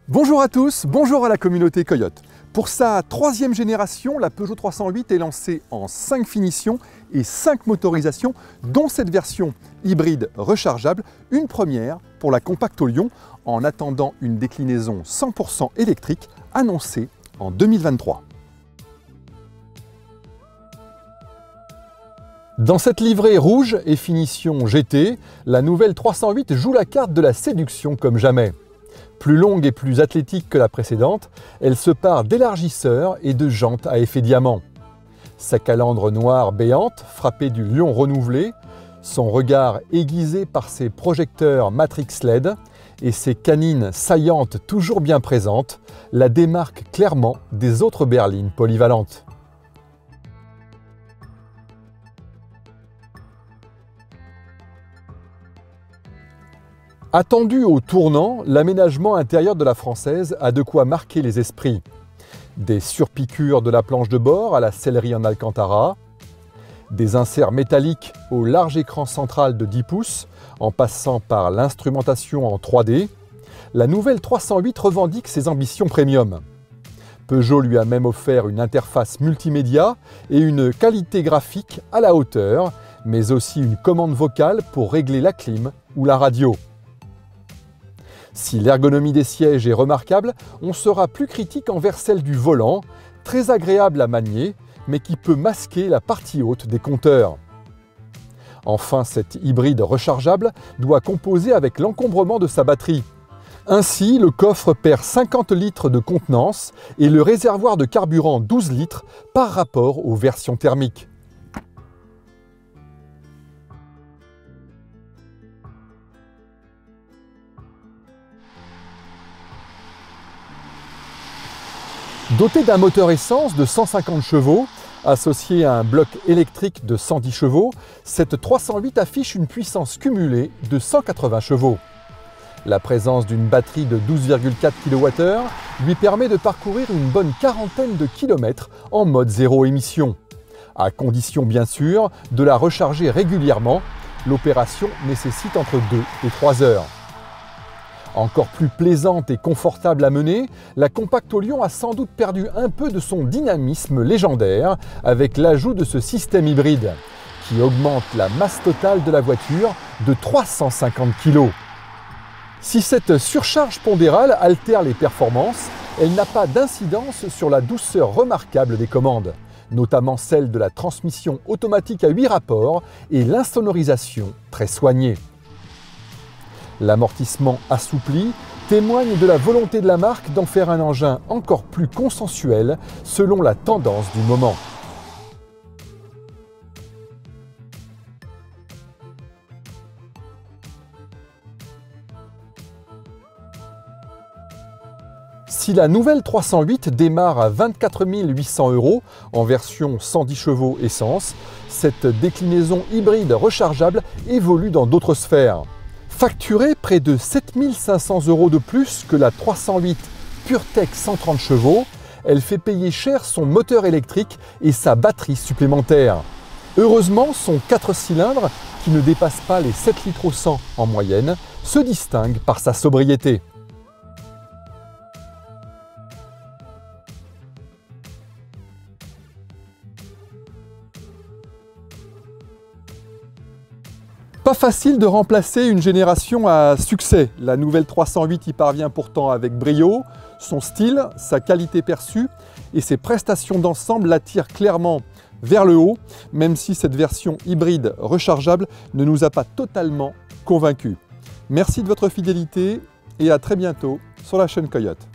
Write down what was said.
Bonjour à tous, bonjour à la communauté Coyote. Pour sa troisième génération, la Peugeot 308 est lancée en 5 finitions et 5 motorisations, dont cette version hybride rechargeable, une première pour la Compacto Lion, en attendant une déclinaison 100% électrique annoncée en 2023. Dans cette livrée rouge et finition GT, la nouvelle 308 joue la carte de la séduction comme jamais. Plus longue et plus athlétique que la précédente, elle se pare d'élargisseurs et de jantes à effet diamant. Sa calandre noire béante, frappée du lion renouvelé, son regard aiguisé par ses projecteurs Matrix LED et ses canines saillantes toujours bien présentes, la démarquent clairement des autres berlines polyvalentes. Attendu au tournant, l'aménagement intérieur de la Française a de quoi marquer les esprits. Des surpiqûres de la planche de bord à la sellerie en Alcantara, des inserts métalliques au large écran central de 10 pouces, en passant par l'instrumentation en 3D, la nouvelle 308 revendique ses ambitions premium. Peugeot lui a même offert une interface multimédia et une qualité graphique à la hauteur, mais aussi une commande vocale pour régler la clim ou la radio. Si l'ergonomie des sièges est remarquable, on sera plus critique envers celle du volant, très agréable à manier, mais qui peut masquer la partie haute des compteurs. Enfin, cette hybride rechargeable doit composer avec l'encombrement de sa batterie. Ainsi, le coffre perd 50 litres de contenance et le réservoir de carburant 12 litres par rapport aux versions thermiques. Dotée d'un moteur essence de 150 chevaux, associé à un bloc électrique de 110 chevaux, cette 308 affiche une puissance cumulée de 180 chevaux. La présence d'une batterie de 12,4 kWh lui permet de parcourir une bonne quarantaine de kilomètres en mode zéro émission. À condition bien sûr de la recharger régulièrement, l'opération nécessite entre 2 et 3 heures. Encore plus plaisante et confortable à mener, la Compacto Lion a sans doute perdu un peu de son dynamisme légendaire avec l'ajout de ce système hybride qui augmente la masse totale de la voiture de 350 kg. Si cette surcharge pondérale altère les performances, elle n'a pas d'incidence sur la douceur remarquable des commandes, notamment celle de la transmission automatique à 8 rapports et l'insonorisation très soignée. L'amortissement assoupli témoigne de la volonté de la marque d'en faire un engin encore plus consensuel selon la tendance du moment. Si la nouvelle 308 démarre à 24 800 € en version 110 chevaux essence, cette déclinaison hybride rechargeable évolue dans d'autres sphères. Facturée près de 7 500 € de plus que la 308 PureTech 130 chevaux, elle fait payer cher son moteur électrique et sa batterie supplémentaire. Heureusement, son 4 cylindres, qui ne dépasse pas les 7 litres au 100 en moyenne, se distingue par sa sobriété. Pas facile de remplacer une génération à succès. La nouvelle 308 y parvient pourtant avec brio. Son style, sa qualité perçue et ses prestations d'ensemble l'attirent clairement vers le haut, même si cette version hybride rechargeable ne nous a pas totalement convaincus. Merci de votre fidélité et à très bientôt sur la chaîne Coyote.